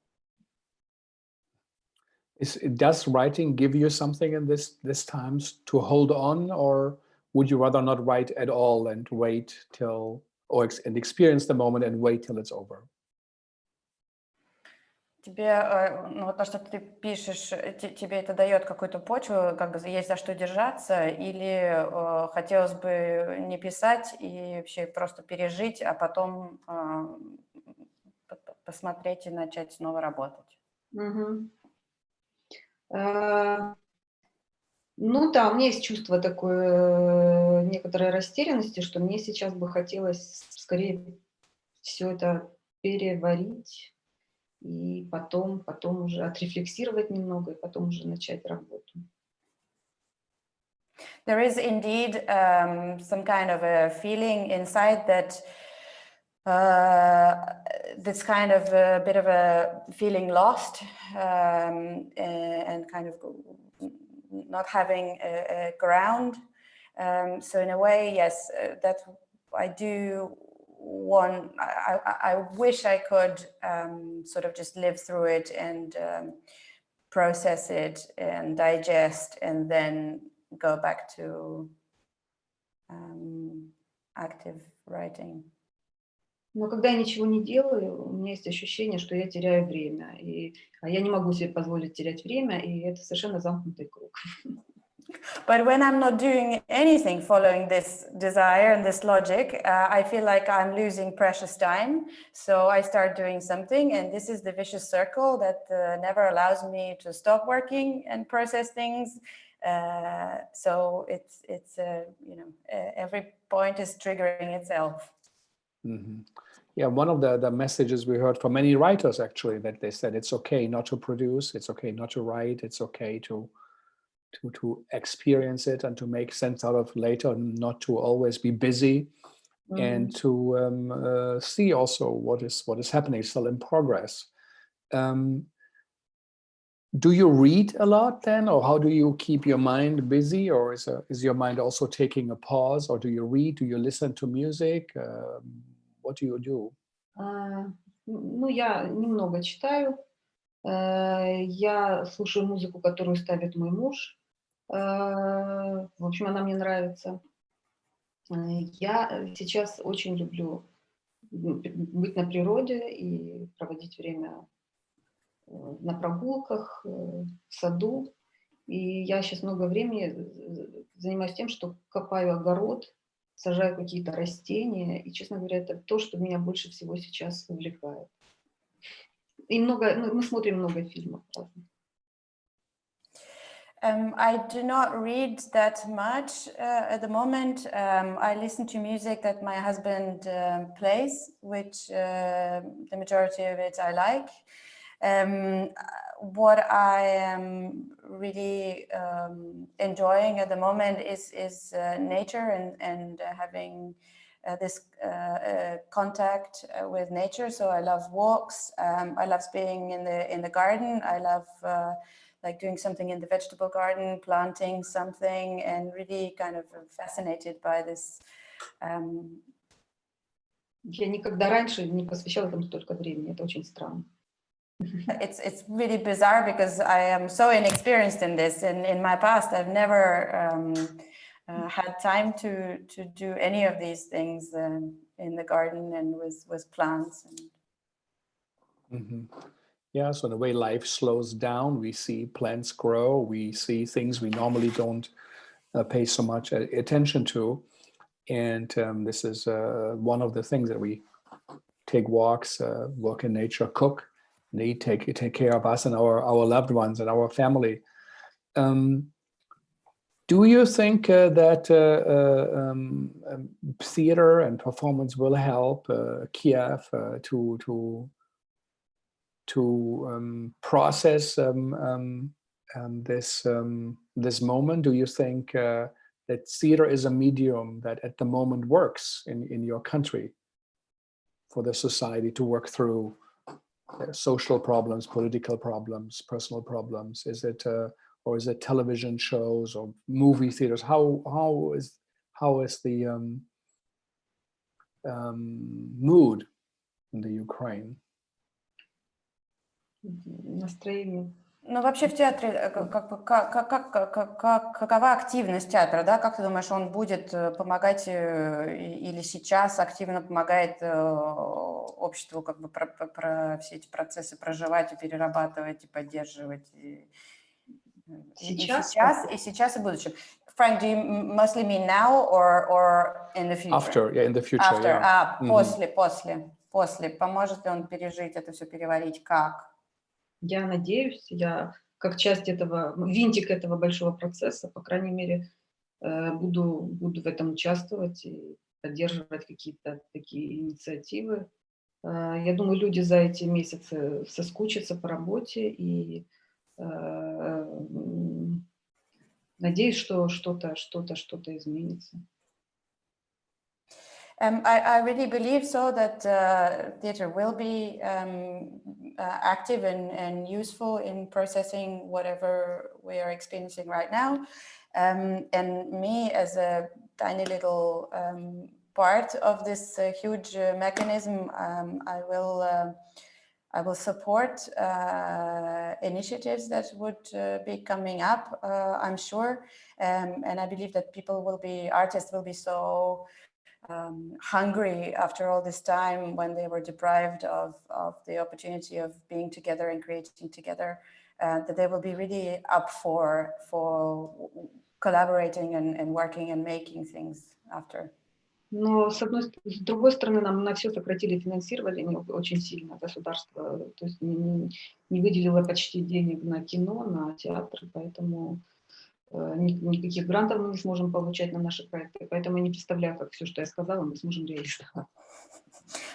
Does writing give you something in this times to hold on, or would you rather not write at all and wait till, and experience the moment and wait till it's over? Тебе, вот то, что ты пишешь, тебе это дает какую-то почву, как бы есть за что держаться, или хотелось бы не писать и вообще просто пережить, а потом посмотреть и начать снова работать? Ну да, у меня есть чувство такой некоторой растерянности, что мне сейчас бы хотелось скорее все это переварить и потом уже отрефлексировать немного и потом уже начать работу. There is indeed some kind of a feeling inside that that's kind of a bit of a feeling lost and kind of not having a ground. So in a way, yes, that I do want, I wish I could sort of just live through it and process it and digest and then go back to active writing. Но когда я ничего не делаю, у меня есть ощущение, что я теряю время. А я не могу себе позволить терять время, и это совершенно замкнутый круг. But when I'm not doing anything following this desire and this logic, I feel like I'm losing precious time. So I start doing something, and this is the vicious circle that never allows me to stop working and process things. So it's every point is triggering itself. Mm-hmm. Yeah, one of the messages we heard from many writers, actually, that they said it's okay not to produce, it's okay not to write, it's okay to experience it and to make sense out of later, not to always be busy, and to see also what is happening, still in progress. Do you read a lot then, or how do you keep your mind busy, or is your mind also taking a pause, or do you read, do you listen to music? What do you do? Ну, я немного читаю, я слушаю музыку, которую ставит мой муж. В общем, она мне нравится. Я сейчас очень люблю быть на природе и проводить время на прогулках, в саду. И я сейчас много времени занимаюсь тем, что копаю огород, сажаю какие-то растения. И, честно говоря, это то, что меня больше всего сейчас увлекает. И мы смотрим много фильмов разных. I do not read that much at the moment. I listen to music that my husband plays, which the majority of it I like. What I am really enjoying at the moment is nature and having this contact with nature. So I love walks. I love being in the garden. I love like doing something in the vegetable garden, planting something, and really kind of fascinated by this. Я никогда раньше не посвящала этому столько времени. Это очень странно. It's really bizarre because I am so inexperienced in this. In my past, I've never had time to do any of these things in the garden and with plants. Yeah, so the way life slows down, we see plants grow, we see things we normally don't pay so much attention to. And this is one of the things that we take walks, work in nature, cook. They take care of us and our loved ones and our family. Do you think that theater and performance will help Kiev to process this moment? Do you think that theater is a medium that at the moment works in your country for the society to work through social problems, political problems, personal problems? Is it or is it television shows or movie theaters? How is the mood in the Ukraine? Настроение. Ну, вообще в театре какова активность театра, да? Как ты думаешь, он будет помогать или сейчас активно помогает обществу как бы про все эти процессы проживать и перерабатывать и поддерживать Сейчас? и сейчас и в будущем? Frank, do you mostly mean now or in the future? After, yeah, in the future, After, yeah. После. Поможет ли он пережить это все, переварить? Как? Я надеюсь, я как часть этого, винтик этого большого процесса, по крайней мере, буду в этом участвовать и поддерживать какие-то такие инициативы. Я думаю, люди за эти месяцы соскучатся по работе, и надеюсь, что что-то изменится. I really believe so that theater will be active and useful in processing whatever we are experiencing right now. And me as a tiny little part of this huge mechanism, I will support initiatives that would be coming up, I'm sure. And I believe that artists will be so hungry after all this time when they were deprived of the opportunity of being together and creating together, that they will be really up for collaborating and working and making things after. Но с другой стороны, нам на все сократили финансирование очень сильно, государство, то есть не выделило почти денег на кино, на театр, поэтому никаких грантов мы не сможем получать на наши проекты, поэтому я не представляю, как все, что я сказала, мы сможем реализовать.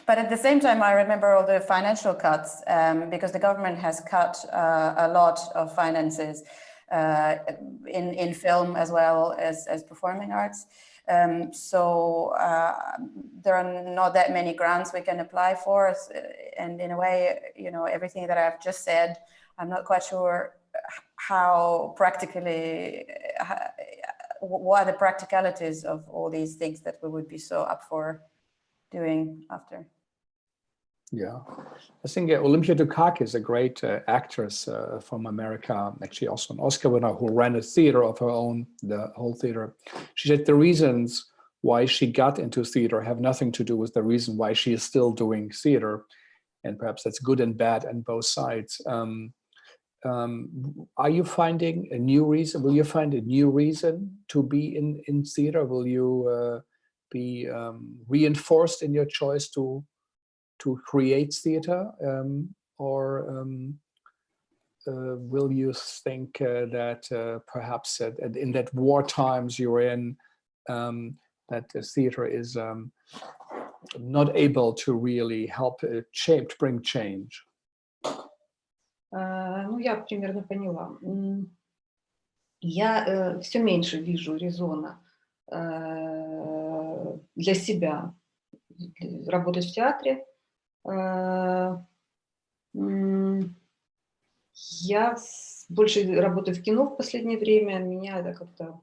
But at the same time, I remember all the financial cuts because the government has cut a lot of finances in film as well as performing arts. So there are not that many grants we can apply for, and in a way, everything that I've just said, I'm not quite sure how practically, what are the practicalities of all these things that we would be so up for doing after. Yeah, I think Olympia Dukakis, a great actress from America, actually also an Oscar winner, who ran a theater of her own, the whole theater. She said the reasons why she got into theater have nothing to do with the reason why she is still doing theater. And perhaps that's good and bad on both sides. Are you finding a new reason? Will you find a new reason to be in theater? Will you be reinforced in your choice to create theater, or will you think that perhaps in that war times you're in, that the theater is not able to really help bring change? Ну, я примерно поняла. Я все меньше вижу резона для себя работать в театре. Я больше работаю в кино в последнее время, меня это как-то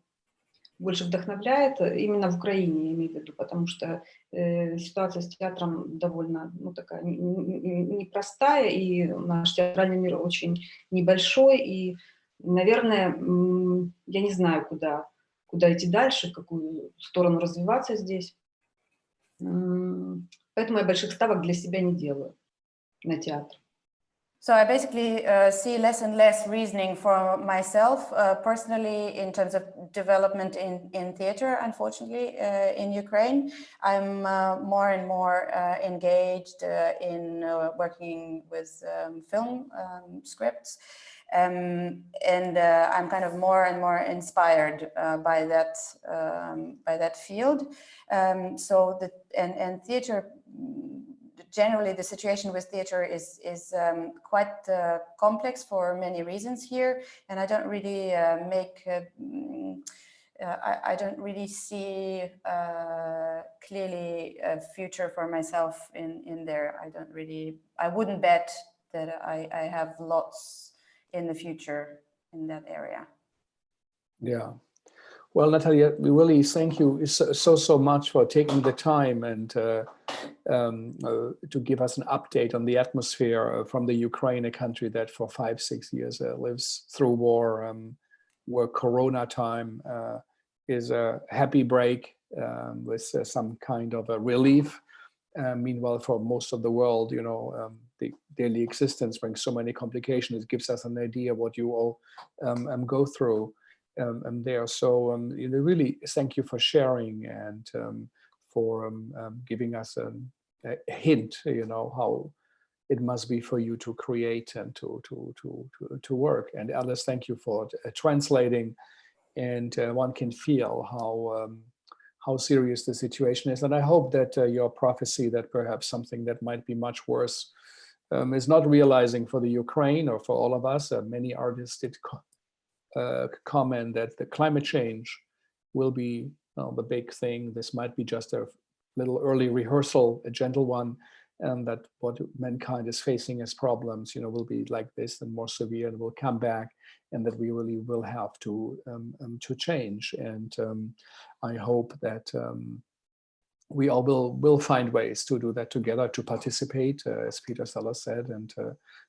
больше вдохновляет, именно в Украине, я имею в виду, потому что ситуация с театром довольно такая непростая, и наш театральный мир очень небольшой, и, наверное, я не знаю, куда идти дальше, в какую сторону развиваться здесь. Поэтому я больших ставок для себя не делаю на театр. So I basically see less and less reasoning for myself personally in terms of development in theater, unfortunately, in Ukraine. I'm more and more engaged in working with film scripts. And I'm kind of more and more inspired by that field. So theater, generally the situation with theater is quite complex for many reasons here, and I don't really make I don't really see clearly a future for myself in there. I wouldn't bet that I have lots in the future in that area. Yeah. Well, Natalia, we really thank you so much for taking the time and to give us an update on the atmosphere from the Ukraine, a country that for 5-6 years lives through war, where Corona time is a happy break with some kind of a relief. Meanwhile, for most of the world, the daily existence brings so many complications. It gives us an idea what you all go through there. So really thank you for sharing and for giving us a hint, how it must be for you to create and to work. And Alice, thank you for translating. And one can feel how serious the situation is. And I hope that your prophecy that perhaps something that might be much worse is not realizing for the Ukraine or for all of us. Many artists did comment that the climate change will be the big thing. This might be just a little early rehearsal, a gentle one, and that what mankind is facing as problems, will be like this and more severe and will come back, and that we really will have to change. And I hope that we all will find ways to do that together, to participate, as Peter Sellers said, and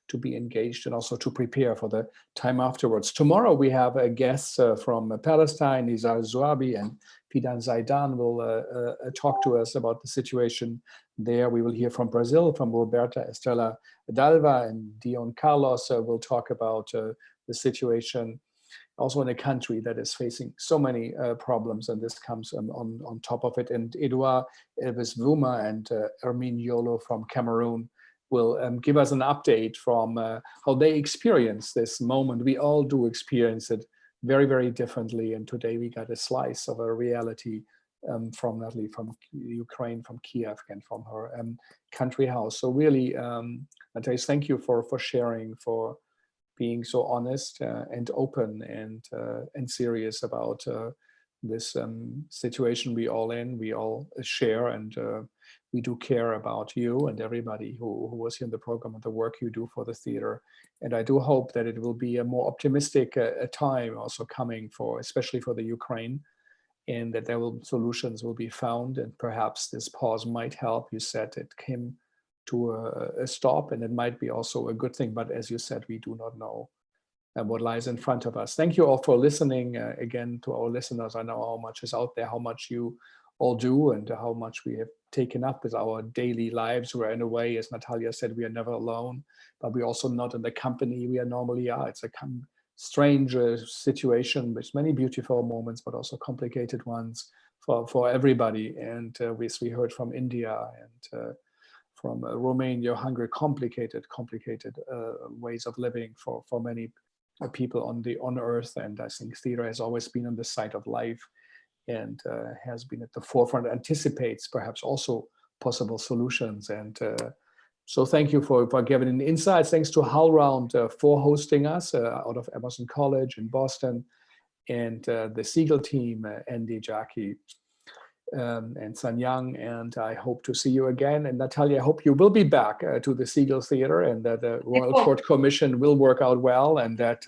to be engaged and also to prepare for the time afterwards. Tomorrow we have a guest from Palestine, Nizar Zouabi, and Fidan Zaidan will talk to us about the situation there. We will hear from Brazil, from Roberta Estrela Dalva, and Dion Carlos will talk about the situation also in a country that is facing so many problems, and this comes on top of it. And Edouard Elvis Vuma and Ermin Yolo from Cameroon will give us an update from how they experience this moment. We all do experience it very, very differently. And today we got a slice of a reality from Natalie, from Ukraine, from Kiev, and from her country house. So really, Natalie, thank you for sharing, for being so honest and open and serious about this situation we all share, and we do care about you and everybody who was here in the program and the work you do for the theater. And I do hope that it will be a more optimistic time also coming especially for the Ukraine, and that solutions will be found, and perhaps this pause might help. You said it came to a stop, and it might be also a good thing, but as you said, we do not know what lies in front of us. Thank you all for listening. Again, to our listeners, I know how much is out there, how much you all do, and how much we have taken up with our daily lives. We're in a way, as Natalia said, we are never alone, but we're also not in the company we normally are. It's a strange situation with many beautiful moments, but also complicated ones for everybody. And we heard from India and from Romania, Hungary, complicated ways of living for many people on Earth. And I think theater has always been on the side of life, and has been at the forefront, anticipates perhaps also possible solutions. And so thank you for giving insights. Thanks to HowlRound for hosting us out of Emerson College in Boston, and the Segal team, Andy, Jackie, and San Yang. And I hope to see you again. And Natalia, I hope you will be back to the Segal Theatre, and that the Royal Court Commission will work out well, and that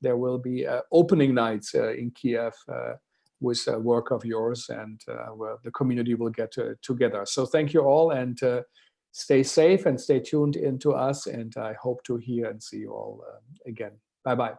there will be opening nights in Kiev with work of yours, and where the community will get together. So thank you all, and stay safe and stay tuned into us. And I hope to hear and see you all again. Bye-bye.